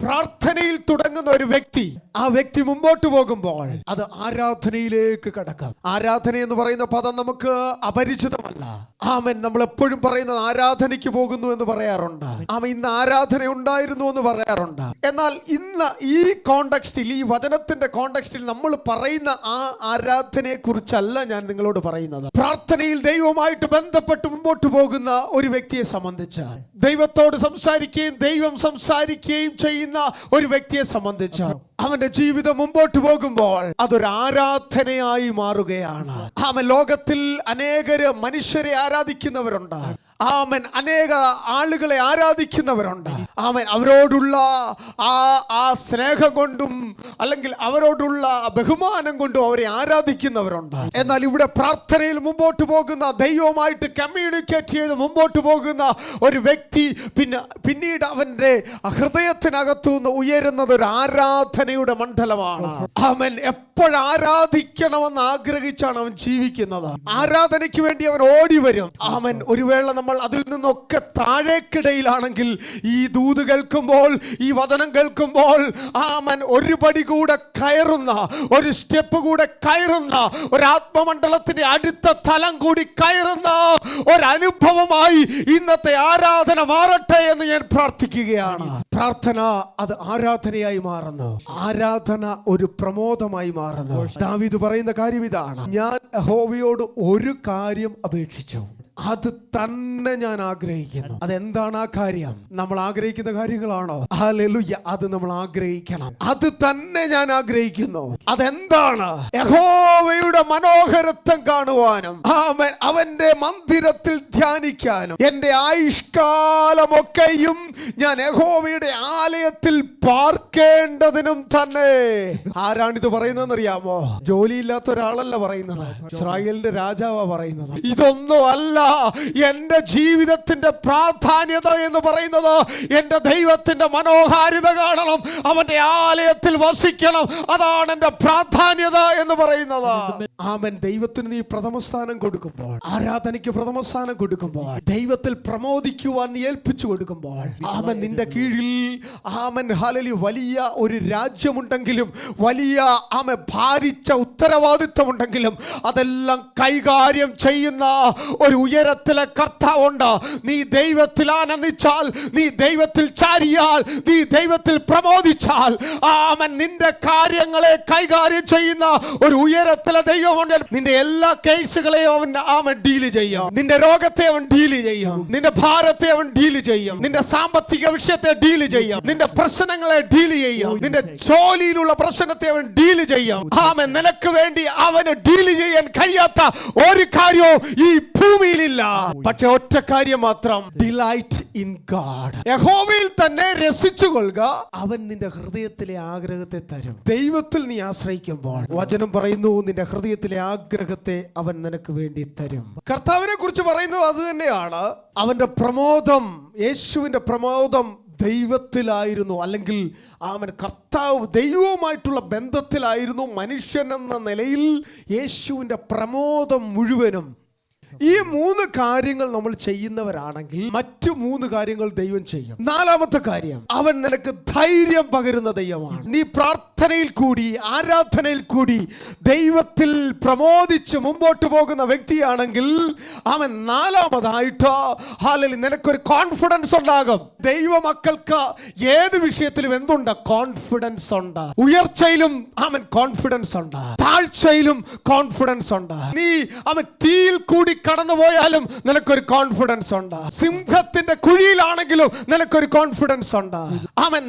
പ്രാർത്ഥനയിൽ തുടങ്ങുന്ന ഒരു വ്യക്തി, ആ വ്യക്തി മുമ്പോട്ട് പോകുമ്പോൾ അത് ആരാധനയിലേക്ക് കടക്കാം. ആരാധന എന്ന് പറയുന്ന പദം നമുക്ക് അപരിചിതമല്ല. ആമേൻ. നമ്മൾ എപ്പോഴും പറയുന്നത് ആരാധനയ്ക്ക് പോകുന്നു എന്ന് പറയാറുണ്ട്. ആമേൻ. ഇന്ന് ആരാധന ഉണ്ടായിരുന്നു എന്ന് പറയാറുണ്ട്. എന്നാൽ ഇന്ന് ഈ കോണ്ടെക്സ്റ്റിൽ, ഈ വചനത്തിന്റെ കോണ്ടെക്സ്റ്റിൽ നമ്മൾ പറയുന്ന ആ ആരാധനയെ കുറിച്ചല്ല ഞാൻ നിങ്ങളോട് പറയുന്നത്. പ്രാർത്ഥനയിൽ ദൈവവുമായിട്ട് ബന്ധപ്പെട്ട് മുമ്പോട്ട് പോകുന്ന ഒരു വ്യക്തിയെ സംബന്ധിച്ച്, ദൈവത്തോട് സംസാരിക്കുകയും ദൈവം സംസാരിക്കുകയും ചെയ്യുന്ന ഒരു വ്യക്തിയെ സംബന്ധിച്ച് അവന്റെ ജീവിതം മുമ്പോട്ട് പോകുമ്പോൾ അതൊരു ആരാധനയായി മാറുകയാണ്. അവൻ ലോകത്തിൽ അനേകര് മനുഷ്യരെ ആരാധിക്കുന്നവരുണ്ട്. ആമൻ. അനേക ആളുകളെ ആരാധിക്കുന്നവരുണ്ട്. ആമൻ. അവരോടുള്ള ആ സ്നേഹം കൊണ്ടും അല്ലെങ്കിൽ അവരോടുള്ള ബഹുമാനം കൊണ്ടും അവരെ ആരാധിക്കുന്നവരുണ്ട്. എന്നാൽ ഇവിടെ പ്രാർത്ഥനയിൽ മുമ്പോട്ട് പോകുന്ന, ദൈവവുമായിട്ട് കമ്മ്യൂണിക്കേറ്റ് ചെയ്ത് മുമ്പോട്ട് പോകുന്ന ഒരു വ്യക്തി പിന്നീട് അവന്റെ ഹൃദയത്തിനകത്തുനിന്ന് ഉയരുന്നത് ഒരു ആരാധനയുടെ മണ്ഡലമാണ്. അവൻ എപ്പോഴാരാധിക്കണമെന്ന് ആഗ്രഹിച്ചാണ് അവൻ ജീവിക്കുന്നത്. ആരാധനയ്ക്ക് വേണ്ടി അവൻ ഓടി വരും. അവൻ ഒരു വേള നമ്മൾ അതിൽ നിന്നൊക്കെ താഴേക്കിടയിലാണെങ്കിൽ ഈ ദൂത് കേൾക്കുമ്പോൾ, ഈ വചനം കേൾക്കുമ്പോൾ ആമൻ ഒരു പടി കൂടെ കയറുന്ന, ഒരു സ്റ്റെപ്പ് കൂടെ കയറുന്ന, ഒരു ആത്മമണ്ഡലത്തിന്റെ അടുത്ത തലം കൂടി കയറുന്ന ഒരനുഭവമായി ഇന്നത്തെ ആരാധന മാറട്ടെ എന്ന് ഞാൻ പ്രാർത്ഥിക്കുകയാണ്. പ്രാർത്ഥന അത് ആരാധനയായി മാറുന്നു. ആരാധന ഒരു പ്രമോദമായി മാറുന്നു. ദാവീദ് പറയുന്ന കാര്യം ഇതാണ്: ഞാൻ യഹോവയോട് ഒരു കാര്യം അപേക്ഷിച്ചു, അത് തന്നെ ഞാൻ ആഗ്രഹിക്കുന്നു. അതെന്താണ് ആ കാര്യം? നമ്മൾ ആഗ്രഹിക്കുന്ന കാര്യങ്ങളാണോ? ഹല്ലേലൂയ. അത് നമ്മൾ ആഗ്രഹിക്കണം. അത് തന്നെ ഞാൻ ആഗ്രഹിക്കുന്നു. അതെന്താണ്? യഹോവയുടെ മനോഹരത്വം കാണുവാനും അവന്റെ മന്ദിരത്തിൽ ധ്യാനിക്കാനും എന്റെ ആയുഷ്കാലമൊക്കെയും ഞാൻ യഹോവയുടെ ആലയത്തിൽ പാർക്കേണ്ടതിനും തന്നെ. ആരാണിത് പറയുന്നതെന്ന് അറിയാമോ? ജോലിയില്ലാത്ത ഒരാളല്ല പറയുന്നത്, ഇസ്രായേലിന്റെ രാജാവാ പറയുന്നത്. ഇതൊന്നും അല്ല എന്റെ ജീവിതത്തിന്റെ പ്രാധാന്യത എന്ന് പറയുന്നത്. എന്റെ ദൈവത്തിന്റെ മനോഹാരിത കാണണം, അവന്റെ ആലയത്തിൽ വസിക്കണം. അതാണ് എന്റെ പ്രാധാന്യത എന്ന് പറയുന്നത്. ആമൻ. ദൈവത്തിന് നീ പ്രഥമസ്ഥാനം കൊടുക്കുമ്പോൾ, ആരാധനയ്ക്ക് പ്രഥമസ്ഥാനം കൊടുക്കുമ്പോൾ, ദൈവത്തിൽ പ്രമോദിക്കുവാൻ നീ ഏൽപ്പിച്ചു കൊടുക്കുമ്പോൾ, ആമൻ, നിന്റെ കീഴിൽ ആമൻ ഹല്ലേലൂയ വലിയ ഒരു രാജ്യമുണ്ടെങ്കിലും, വലിയ ആമൻ ഭാരിച്ച ഉത്തരവാദിത്വമുണ്ടെങ്കിലും അതെല്ലാം കൈകാര്യം ചെയ്യുന്ന ഒരു ഉയരത്തിലെ കർത്താവുണ്ട്. നീ ദൈവത്തിൽ ആനന്ദിച്ചാൽ, നീ ദൈവത്തിൽ ചാരിയാൽ, നീ ദൈവത്തിൽ പ്രമോദിച്ചാൽ, ആമൻ, നിന്റെ കാര്യങ്ങളെ കൈകാര്യം ചെയ്യുന്ന ഒരു ഉയരത്തിലെ ദൈവമുണ്ട്. നിന്റെ എല്ലാ കേസുകളെയും അവൻ ഡീല് ചെയ്യും. നിന്റെ രോഗത്തെ അവൻ ഡീല് ചെയ്യും. നിന്റെ ഭാരത്തെ അവൻ ഡീല് ചെയ്യും. നിന്റെ സാമ്പത്തിക വിഷയത്തെ ഡീല് ചെയ്യും. നിന്റെ പ്രശ്നങ്ങളെ ഡീല് ചെയ്യും. നിന്റെ ജോലിയിലുള്ള പ്രശ്നത്തെ അവൻ ഡീല് ചെയ്യും. ആമൻ. നിനക്ക് വേണ്ടി അവന് ഡീല് ചെയ്യാൻ കഴിയാത്ത ഒരു കാര്യവും ഈ ഭൂമിയിലില്ല. പക്ഷെ ഒറ്റ കാര്യം മാത്രം: ഡിലൈറ്റ് ഇൻ ഗാഡ്. യഹോവയിൽ തന്നെ രസിച്ചു കൊള്ളുക, അവൻ നിന്റെ ഹൃദയത്തിലെ ആഗ്രഹത്തെ തരും. ദൈവത്തിൽ നീ ആശ്രയിക്കുമ്പോൾ വചനം പറയുന്നു, നിന്റെ ഹൃദയത്തിലെ ആഗ്രഹത്തെ അവൻ നിനക്ക് വേണ്ടി തരും. കർത്താവിനെ കുറിച്ച് പറയുന്നത് അത് തന്നെയാണ്. അവന്റെ പ്രമോദം, യേശുവിന്റെ പ്രമോദം ദൈവത്തിലായിരുന്നു. അല്ലെങ്കിൽ അവൻ കർത്താവ് ദൈവവുമായിട്ടുള്ള ബന്ധത്തിലായിരുന്നു. മനുഷ്യൻ എന്ന നിലയിൽ യേശുവിന്റെ പ്രമോദം മുഴുവനും. ഈ മൂന്ന് കാര്യങ്ങൾ നമ്മൾ ചെയ്യുന്നവരാണെങ്കിൽ മറ്റു മൂന്ന് കാര്യങ്ങൾ ദൈവം ചെയ്യും. നാലാമത്തെ കാര്യം, അവൻ നിനക്ക് ധൈര്യം പകരുന്ന ദൈവമാണ്. നീ പ്രാർത്ഥനയിൽ കൂടി, ആരാധനയിൽ കൂടി ദൈവത്തിൽ പ്രമോദിച്ച് മുമ്പോട്ട് പോകുന്ന വ്യക്തിയാണെങ്കിൽ അവൻ നാലാമതായിട്ട് ഹല്ലേലൂയ നിനക്കൊരു കോൺഫിഡൻസ് ഉണ്ടാകും. ദൈവമക്കൾക്ക് ഏത് വിഷയത്തിലും എന്തുണ്ട്? കോൺഫിഡൻസ് ഉണ്ട്. ഉയർച്ചയിലും അവൻ കോൺഫിഡൻസ് ഉണ്ട്, താഴ്ചയിലും കോൺഫിഡൻസ് ഉണ്ട്. നീ അവൻ തീയിൽ കൂടി കടന്നു പോയാലും നിനക്കൊരു കോൺഫിഡൻസ് ഉണ്ട്. സിംഹത്തിന്റെ കുഴിയിലാണെങ്കിലും നിനക്കൊരു കോൺഫിഡൻസ് ഉണ്ട്. അവൻ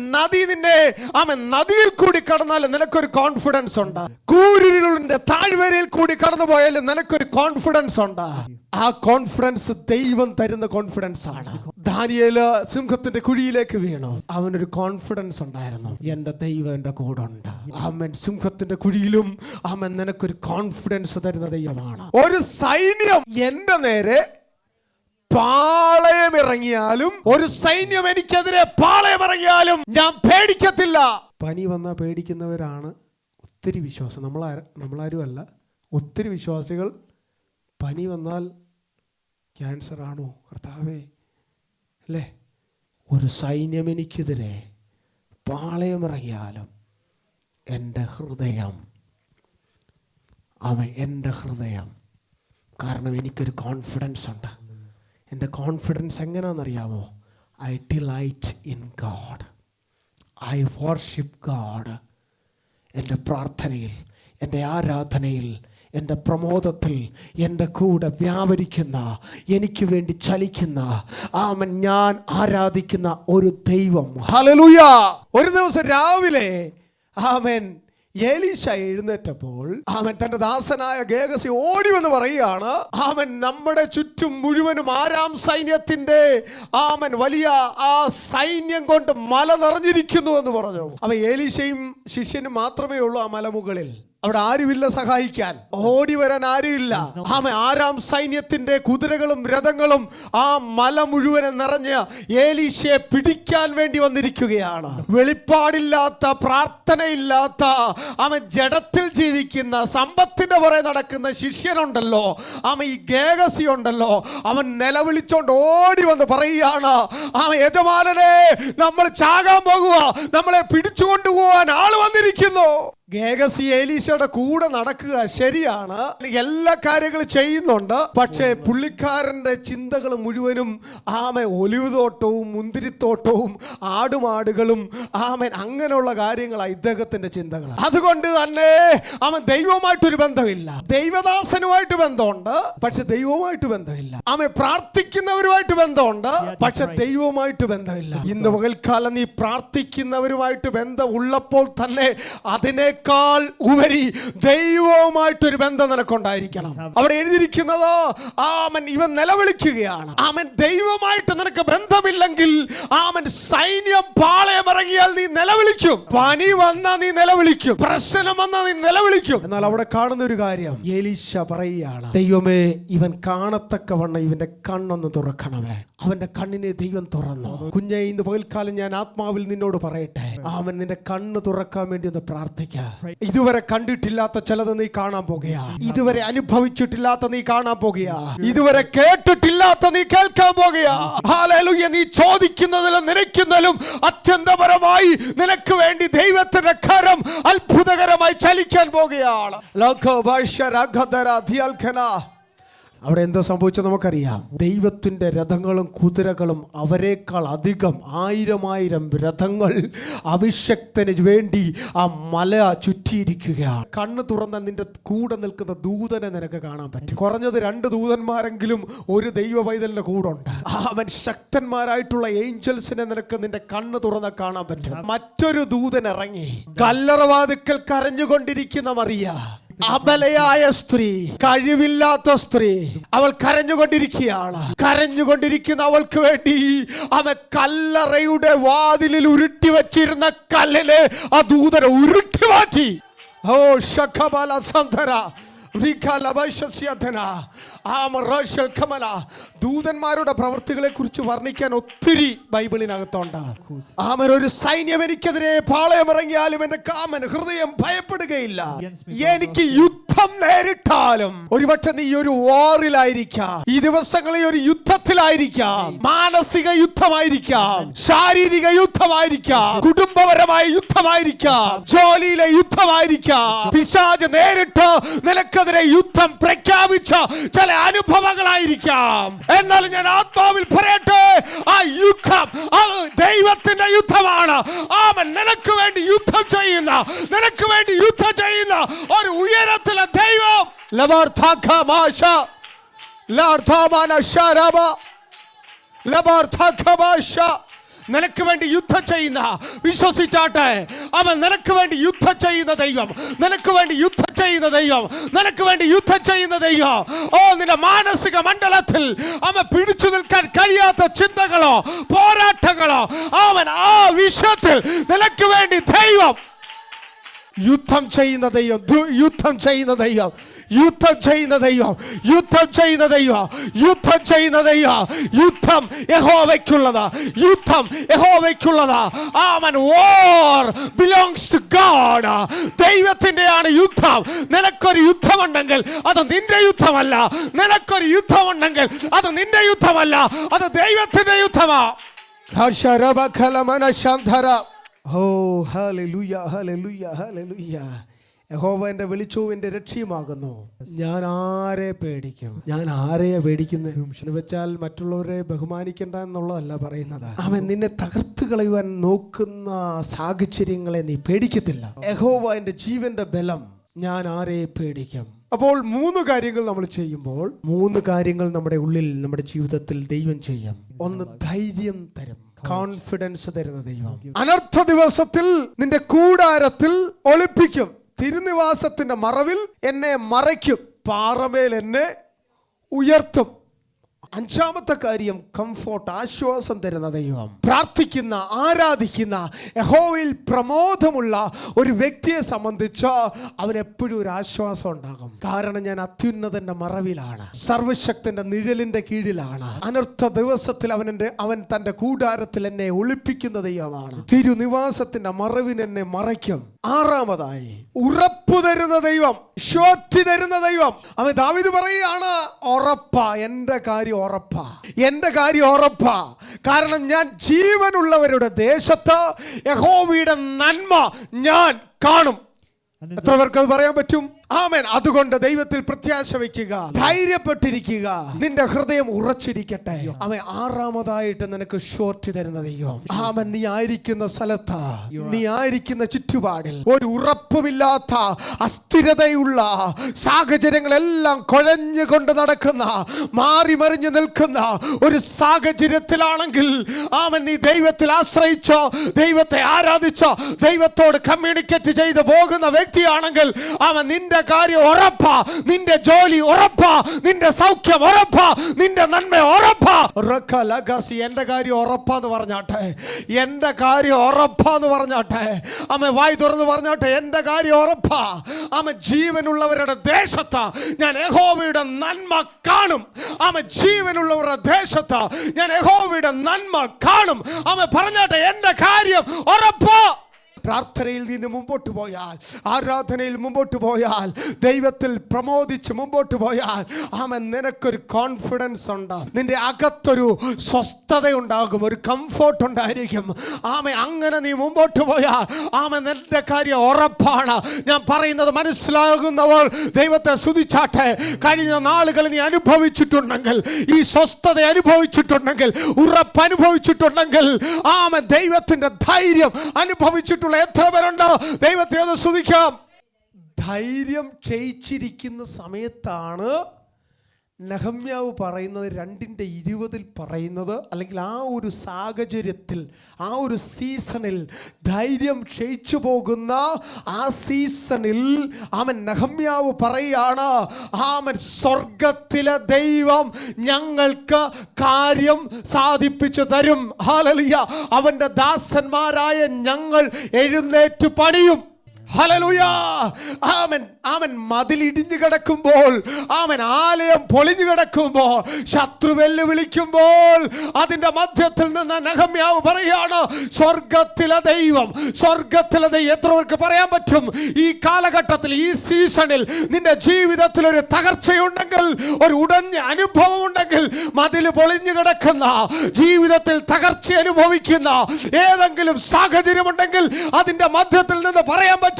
നദിയിൽ കൂടി കടന്നാലും നിനക്കൊരു കോൺഫിഡൻസ് ഉണ്ട്. കൂരിരുളിന്റെ താഴ്വരയിൽ കൂടി കടന്നു പോയാലും നിനക്കൊരു കോൺഫിഡൻസ് ഉണ്ട്. ആ കോൺഫിഡൻസ് ദൈവം തരുന്ന കോൺഫിഡൻസ് ആണ്. ദാനിയേൽ സിംഹത്തിന്റെ കുഴിയിലേക്ക് വീണു, അവനൊരു കോൺഫിഡൻസ് ഉണ്ടായിരുന്നു: എന്റെ ദൈവം എന്റെ കൂടെ ഉണ്ട്. അവൻ സിംഹത്തിന്റെ കുഴിയിലും അവൻ നിനക്കൊരു കോൺഫിഡൻസ് തരുന്ന ദൈവമാണ്. ഒരു സൈന്യം എന്റെ നേരെ പാളയമിറങ്ങിയാലും, ഒരു സൈന്യം എനിക്കെതിരെ പാളയമിറങ്ങിയാലും ഞാൻ പേടിക്കത്തില്ല. പനി വന്നാൽ പേടിക്കുന്നവരാണ് ഒത്തിരി വിശ്വാസം. നമ്മളാരും അല്ല. ഒത്തിരി വിശ്വാസികൾ പനി വന്നാൽ ക്യാൻസർ ആണോ കർത്താവേ, അല്ലേ? ഒരു സൈന്യം എനിക്കെതിരെ പാളയമിറങ്ങിയാലും എൻ്റെ ഹൃദയം, എൻ്റെ ഹൃദയം, കാരണം എനിക്കൊരു കോൺഫിഡൻസ് ഉണ്ട്. എൻ്റെ കോൺഫിഡൻസ് എങ്ങനെയാണെന്നറിയാമോ? I delight in God, I worship God. എൻ്റെ പ്രാർത്ഥനയിൽ, എൻ്റെ ആരാധനയിൽ, എൻ്റെ പ്രമോദത്തിൽ എൻ്റെ കൂടെ വ്യാപരിക്കുന്ന, എനിക്ക് വേണ്ടി ചലിക്കുന്ന, ഞാൻ ആരാധിക്കുന്ന ഒരു ദൈവം. ഹല്ലേലൂയ. ഒരു ദിവസം രാവിലെ എലീശ എഴുന്നേറ്റപ്പോൾ തന്റെ ദാസനായ ഗേഹസി ഓടി വന്ന് പറയുകയാണ്, നമ്മുടെ ചുറ്റും മുഴുവനും ആരാം സൈന്യത്തിന്റെ വലിയ ആ സൈന്യം കൊണ്ട് മല നിറഞ്ഞിരിക്കുന്നു എന്ന് പറഞ്ഞു. എലീശയും ശിഷ്യനും മാത്രമേ ഉള്ളൂ ആ മലമുകളിൽ. അവിടെ ആരുമില്ല സഹായിക്കാൻ, ഓടി വരാൻ ആരുമില്ല. ആരാം സൈന്യത്തിന്റെ കുതിരകളും രഥങ്ങളും ആ മല മുഴുവനും നിറഞ്ഞ് എലീശയെ പിടിക്കാൻ വേണ്ടി വന്നിരിക്കുകയാണ്. വെളിപ്പാടില്ലാത്ത, പ്രാർത്ഥനയില്ലാത്ത, ജഡത്തിൽ ജീവിക്കുന്ന, സമ്പത്തിന്റെ പുറകെ നടക്കുന്ന ശിഷ്യനുണ്ടല്ലോ, ഈ ഗേഹസി ഉണ്ടല്ലോ, അവൻ നിലവിളിച്ചോണ്ട് ഓടി വന്ന് പറയുകയാണ്, യജമാനനെ, നമ്മൾ ചാകാൻ പോകുക, നമ്മളെ പിടിച്ചുകൊണ്ടുപോകാൻ ആള് വന്നിരിക്കുന്നു. ഗേഹസി എലീശയുടെ കൂടെ നടക്കുക ശരിയാണ്, എല്ലാ കാര്യങ്ങളും ചെയ്യുന്നുണ്ട്. പക്ഷേ പുള്ളിക്കാരന്റെ ചിന്തകൾ മുഴുവനും ഒലിവ് തോട്ടവും മുന്തിരിത്തോട്ടവും ആടുമാടുകളും അങ്ങനെയുള്ള കാര്യങ്ങളാണ് ഇദ്ദേഹത്തിന്റെ ചിന്തകൾ. അതുകൊണ്ട് തന്നെ ദൈവവുമായിട്ടൊരു ബന്ധമില്ല. ദൈവദാസനുമായിട്ട് ബന്ധമുണ്ട്, പക്ഷെ ദൈവവുമായിട്ട് ബന്ധമില്ല. പ്രാർത്ഥിക്കുന്നവരുമായിട്ട് ബന്ധമുണ്ട്, പക്ഷെ ദൈവവുമായിട്ട് ബന്ധമില്ല. ഇന്ന് പകൽക്കാലം നീ പ്രാർത്ഥിക്കുന്നവരുമായിട്ട് ബന്ധം ഉള്ളപ്പോൾ തന്നെ അതിനെ ഉപരി ദൈവവുമായിട്ടൊരു ബന്ധം നിനക്കുണ്ടായിരിക്കണം. അവിടെ എഴുതിയിരിക്കുന്നത് ഇവൻ നിലവിളിക്കുകയാണ്. ദൈവമായിട്ട് നിനക്ക് ബന്ധമില്ലെങ്കിൽ സൈന്യം പാളയമിറങ്ങിയാൽ നീ നിലവിളിക്കും, പനി വന്നാൽ നീ നിലവിളിക്കും, പ്രശ്നം വന്നാൽ നീ നിലവിളിക്കും. എന്നാൽ അവിടെ കാണുന്ന ഒരു കാര്യം, എലീശ പറയുകയാണ്, ദൈവമേ, ഇവൻ കാണത്തക്കവണ്ണം ഇവന്റെ കണ്ണൊന്ന് തുറക്കണമേ. അവന്റെ കണ്ണിനെ ദൈവം തുറന്നു. കുഞ്ഞെ, ഇന്ന് പകൽക്കാലം ഞാൻ ആത്മാവിൽ നിന്നോട് പറയട്ടെ, നിന്റെ കണ്ണ് തുറക്കാൻ വേണ്ടി ഒന്ന് പ്രാർത്ഥിക്കുക. ഇതുവരെ കണ്ടിട്ടില്ലാത്ത ചിലത് നീ കാണാൻ പോകുക, ഇതുവരെ അനുഭവിച്ചിട്ടില്ലാത്ത നീ കാണാൻ പോകുക, ഇതുവരെ കേട്ടിട്ടില്ലാത്ത നീ കേൾക്കാൻ പോകുക. ഹല്ലേലൂയ. നീ ചോദിക്കുന്നതിലും നിനയ്ക്കുന്നതിലും അത്യന്തപരമായി നിനക്ക് വേണ്ടി ദൈവത്തിന്റെ കരം അത്ഭുതകരമായി ചലിക്കാൻ പോകുകയാണ്. അവിടെ എന്താ സംഭവിച്ചത് നമുക്കറിയാം. ദൈവത്തിന്റെ രഥങ്ങളും കുതിരകളും അവരെക്കാൾ അധികം 1000 രഥങ്ങൾ അഭിഷക്തന് വേണ്ടി ആ മല ചുറ്റിയിരിക്കുകയാണ്. കണ്ണ് തുറന്ന നിന്റെ കൂടെ നിൽക്കുന്ന ദൂതനെ നിനക്ക് കാണാൻ പറ്റും. കുറഞ്ഞത് 2 ദൂതന്മാരെങ്കിലും ഒരു ദൈവ പൈതലിന്റെ കൂടെ ഉണ്ട്. അവൻ ശക്തന്മാരായിട്ടുള്ള ഏഞ്ചൽസിനെ നിനക്ക് നിന്റെ കണ്ണ് തുറന്ന കാണാൻ പറ്റും. മറ്റൊരു ദൂതൻ ഇറങ്ങി കല്ലറവാതിക്കൽ കരഞ്ഞുകൊണ്ടിരിക്കുന്ന മറിയ, അബലയായ സ്ത്രീ, കഴിവില്ലാത്ത സ്ത്രീ, അവൾ കരഞ്ഞുകൊണ്ടിരിക്കുകയാണ്. കരഞ്ഞുകൊണ്ടിരിക്കുന്ന അവൾക്ക് വേണ്ടി അവൻ കല്ലറയുടെ വാതിലിൽ ഉരുട്ടി വച്ചിരുന്ന കല്ലിനെ ആ ദൂതനെ ഉരുട്ടി മാറ്റി. ഓ ശഖബല സന്ധര ദൂതന്മാരുടെ പ്രവൃത്തികളെ കുറിച്ച് വർണ്ണിക്കാൻ ഒത്തിരി ബൈബിളിനകത്തുണ്ട്. ഒരു സൈന്യം എനിക്കെതിരെ പാളയമിറങ്ങിയാലും എന്റെ ഹൃദയം ഭയപ്പെടുകയില്ല. എനിക്ക് യുദ്ധം നേരിട്ടാലും, ഒരുപക്ഷെ നീ ഒരു വാറിലായിരിക്കാം, ഈ ദിവസങ്ങളിൽ ഒരു യുദ്ധത്തിലായിരിക്കാം. മാനസിക യുദ്ധമായിരിക്കാം, ശാരീരിക യുദ്ധമായിരിക്കാം, കുടുംബപരമായ യുദ്ധമായിരിക്കാം, ജോലിയിലെ യുദ്ധമായിരിക്കാം. പിശാച് നേരിട്ട് നിനക്കെതിരെ യുദ്ധം പ്രഖ്യാപിച്ച ചില അനുഭവങ്ങളായിരിക്കാം. എന്നാൽ ഞാൻ ആത്മാവിൽ പറയട്ടെ, ആ യുദ്ധം ദൈവത്തിന്റെ യുദ്ധമാണ്. നിനക്ക് വേണ്ടി യുദ്ധം ചെയ്യുന്ന, നിനക്ക് വേണ്ടി യുദ്ധം ചെയ്യുന്ന ഒരു ഉയരത്തിലെ ദൈവം. നിനക്ക് വേണ്ടി യുദ്ധം ചെയ്യുന്ന, വിശ്വസിച്ചാട്ടെ, അവൻ നിനക്ക് വേണ്ടി യുദ്ധം ചെയ്യുന്ന ദൈവം, നിനക്ക് വേണ്ടി യുദ്ധം ചെയ്യുന്ന ദൈവം, നിനക്ക് വേണ്ടി യുദ്ധം ചെയ്യുന്ന ദൈവം. നിന്റെ മാനസിക മണ്ഡലത്തിൽ അവൻ പിടിച്ചു നിൽക്കാൻ കഴിയാത്ത ചിന്തകളോ പോരാട്ടങ്ങളോ, അവൻ ആ വിഷയത്തിൽ നിനക്ക് വേണ്ടി ദൈവം യുദ്ധം ചെയ്യുന്ന ദൈവം, യുദ്ധം ചെയ്യുന്ന ദൈവം, യുദ്ധം ചെയ്യുന്ന ദൈവം, യുദ്ധം ചെയ്യുന്ന ദൈവം, യുദ്ധം ചെയ്യുന്ന ദൈവം. യുദ്ധം യഹോവയ്ക്കുള്ളത്, യുദ്ധം യഹോവയ്ക്കുള്ളത്. വാർ ബിലോങ്സ് ടു ഗോഡ്. ദൈവത്തിന്റെയാണ് യുദ്ധം. നിനക്കൊരു യുദ്ധമുണ്ടെങ്കിൽ അത് നിന്റെ യുദ്ധമല്ല. നിനക്കൊരു യുദ്ധമുണ്ടെങ്കിൽ അത് നിന്റെ യുദ്ധമല്ല, അത് ദൈവത്തിന്റെ യുദ്ധമാ. ഓ ഹല്ലേലൂയ, ഹല്ലേലൂയ, ഹല്ലേലൂയ. യഹോവ എൻ്റെ വെളിച്ചവും എൻ്റെ രക്ഷയുമാകുന്നു. ഞാൻ ആരെ പേടിക്കും? ഞാൻ ആരെയാ പേടിക്കുന്നത് എന്ന് വെച്ചാൽ മറ്റുള്ളവരെ ബഹുമാനിക്കേണ്ട എന്നുള്ളതല്ല പറയുന്നത്. അവൻ നിന്നെ തകർത്ത് കളയുവാൻ നോക്കുന്ന സാഹചര്യങ്ങളെ നീ പേടിക്കത്തില്ല. യഹോവ എൻ്റെ ജീവന്റെ ബലം, ഞാൻ ആരെ പേടിക്കും? അപ്പോൾ 3 കാര്യങ്ങൾ നമ്മൾ ചെയ്യുമ്പോൾ 3 കാര്യങ്ങൾ നമ്മുടെ ഉള്ളിൽ, നമ്മുടെ ജീവിതത്തിൽ ദൈവം ചെയ്യും. ഒന്ന്, ധൈര്യം തരും, കോൺഫിഡൻസ് തരുന്ന ദൈവം. അനർത്ഥ ദിവസത്തിൽ നിന്റെ കൂടാരത്തിൽ ഒളിപ്പിക്കും, തിരുനിവാസത്തിന്റെ മറവിൽ എന്നെ മറയ്ക്കും, പാറമേൽ എന്നെ ഉയർത്തും. 5ാമത്തെ കാര്യം, കംഫോർട്ട്, ആശ്വാസം തരുന്ന ദൈവം. പ്രാർത്ഥിക്കുന്ന, ആരാധിക്കുന്ന, യഹോവയിൽ പ്രമോദമുള്ള ഒരു വ്യക്തിയെ സംബന്ധിച്ച് അവനെപ്പോഴും ഒരു ആശ്വാസം ഉണ്ടാകും. കാരണം ഞാൻ അത്യുന്നതന്റെ മറവിലാണ്, സർവശക്തന്റെ നിഴലിന്റെ കീഴിലാണ്. അനർത്ഥ ദിവസത്തിൽ അവൻ തന്റെ കൂടാരത്തിൽ എന്നെ ഒളിപ്പിക്കുന്ന ദൈവമാണ്. തിരുനിവാസത്തിന്റെ മറവിന് എന്നെ മറയ്ക്കും. 6ാമതായി, ഉറപ്പു തരുന്ന ദൈവം, ഷോർട്ടി തരുന്ന ദൈവം. അവൻ ദാവീദ് പറയുകയാണ്, ഉറപ്പാ, എൻ്റെ കാര്യം ഉറപ്പാ, എൻ്റെ കാര്യം ഉറപ്പാ. കാരണം ഞാൻ ജീവനുള്ളവരുടെ ദേശത്ത് യഹോവയുടെ നന്മ ഞാൻ കാണും. എത്ര പേർക്ക് അത് പറയാൻ പറ്റും? ആമേൻ. അതുകൊണ്ട് ദൈവത്തിൽ പ്രത്യാശ വയ്ക്കുക, ധൈര്യപ്പെട്ടിരിക്കുക, നിന്റെ ഹൃദയം ഉറച്ചിരിക്കട്ടെ. അവൻ 6ാമതായിട്ട് നിനക്ക് ഷോർട്ടി തരുന്ന ദൈവം. ആമേൻ. നീ ആയിരിക്കുന്ന സ്ഥലത്ത്, നീ ആയിരിക്കുന്ന ചുറ്റുപാടിൽ ഒരു ഉറപ്പുമില്ലാത്ത, അസ്ഥിരതയുള്ള സാഹചര്യങ്ങളെല്ലാം കുഴഞ്ഞുകൊണ്ട് നടക്കുന്ന, മാറി മറിഞ്ഞു നിൽക്കുന്ന ഒരു സാഹചര്യത്തിലാണെങ്കിൽ, ആമേൻ, നീ ദൈവത്തിൽ ആശ്രയിച്ചോ, ദൈവത്തെ ആരാധിച്ചോ, ദൈവത്തോട് കമ്മ്യൂണിക്കേറ്റ് ചെയ്ത് പോകുന്ന വ്യക്തിയാണെങ്കിൽ, അവൻ നിന്റെ കാര്യം ഉറപ്പാ, നിന്റെ ജോലി ഉറപ്പാ, നിന്റെ സൗഖ്യം ഉറപ്പാ, നിന്റെ നന്മ ഉറപ്പാ. എന്റെ കാര്യം ഉറപ്പാന്ന് പറഞ്ഞാട്ടെ, എന്റെ കാര്യം ഉറപ്പാന്ന് പറഞ്ഞാട്ടെ. അമ്മ വായി തുറന്ന് പറഞ്ഞാട്ടെ, എന്റെ കാര്യം ഉറപ്പാ. അമ്മ ജീവനുള്ളവരുടെ ദേശത്ത് ഞാൻ യഹോവയുടെ നന്മ കാണും. അമ്മ ജീവനുള്ളവരുടെ ദേശത്ത് ഞാൻ യഹോവയുടെ നന്മ കാണും. അമ്മ പറഞ്ഞാട്ടെ, എന്റെ കാര്യം ഉറപ്പാ. പ്രാർത്ഥനയിൽ നിന്ന് മുമ്പോട്ട് പോയാൽ, ആരാധനയിൽ മുമ്പോട്ട് പോയാൽ, ദൈവത്തിൽ പ്രമോദിച്ച് മുമ്പോട്ട് പോയാൽ, ആമൻ, നിനക്കൊരു കോൺഫിഡൻസ് ഉണ്ട്, നിന്റെ അകത്തൊരു സ്വസ്ഥതയുണ്ടാകും, ഒരു കംഫോർട്ട് ഉണ്ടായിരിക്കും. ആമൻ. അങ്ങനെ നീ മുമ്പോട്ട് പോയാൽ, ആമൻ, നിന്റെ കാര്യം ഉറപ്പാണ്. ഞാൻ പറയുന്നത് മനസ്സിലാകുന്നവർ ദൈവത്തെ സ്തുതിച്ചാട്ടെ. കഴിഞ്ഞ നാളുകൾ നീ അനുഭവിച്ചിട്ടുണ്ടെങ്കിൽ, ഈ സ്വസ്ഥത അനുഭവിച്ചിട്ടുണ്ടെങ്കിൽ, ഉറപ്പ് അനുഭവിച്ചിട്ടുണ്ടെങ്കിൽ, ആമൻ, ദൈവത്തിന്റെ ധൈര്യം അനുഭവിച്ചിട്ടുള്ള എത്ര പേരുണ്ടോ? ദൈവത്തെ ഒന്ന് സ്തുതിക്കാം. ധൈര്യം ക്ഷയിച്ചിരിക്കുന്ന സമയത്താണ് നെഹമ്യാവ് പറയുന്നത്, 2:20 പറയുന്നത്, അല്ലെങ്കിൽ ആ ഒരു സാഹചര്യത്തിൽ, ആ ഒരു സീസണിൽ, ധൈര്യം ക്ഷയിച്ചു പോകുന്ന ആ സീസണിൽ അവൻ നെഹമ്യാവ് പറയാണ്, അവൻ സ്വർഗത്തിലെ ദൈവം ഞങ്ങൾക്ക് കാര്യം സാധിപ്പിച്ചു തരും. ഹല്ലേലൂയ. അവന്റെ ദാസന്മാരായ ഞങ്ങൾ എഴുന്നേറ്റ് പണിയും. ഹല്ലേലൂയ. ആമേൻ. ആമേൻ. മതിലിടിഞ്ഞു കിടക്കുമ്പോൾ, ആമേൻ, ആലയം പൊളിഞ്ഞു കിടക്കുമ്പോൾ, ശത്രു വെല്ലുവിളിക്കുമ്പോൾ, അതിന്റെ മധ്യത്തിൽ നിന്ന് നെഹമ്യാവ് പറയാണ്, സ്വർഗത്തിലെ ദൈവം, സ്വർഗത്തിലെ ദൈവം. എത്രവർക്ക് പറയാൻ പറ്റും? ഈ കാലഘട്ടത്തിൽ, ഈ സീസണിൽ നിന്റെ ജീവിതത്തിൽ ഒരു തകർച്ചയുണ്ടെങ്കിൽ, ഒരു ഉടഞ്ഞ അനുഭവം ഉണ്ടെങ്കിൽ, മതിൽ പൊളിഞ്ഞു കിടക്കുന്ന, ജീവിതത്തിൽ തകർച്ച അനുഭവിക്കുന്ന ഏതെങ്കിലും സാഹചര്യമുണ്ടെങ്കിൽ, അതിന്റെ മധ്യത്തിൽ നിന്ന് പറയാൻ പറ്റും,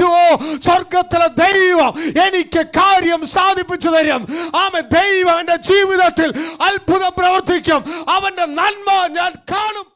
സ്വർഗത്തിലെ ദൈവം എനിക്ക് കാര്യം സാധിപ്പിച്ചു തരും. ആമേൻ. ദൈവം എന്റെ ജീവിതത്തിൽ അത്ഭുതം പ്രവർത്തിക്കും. അവന്റെ നന്മ ഞാൻ കാണും.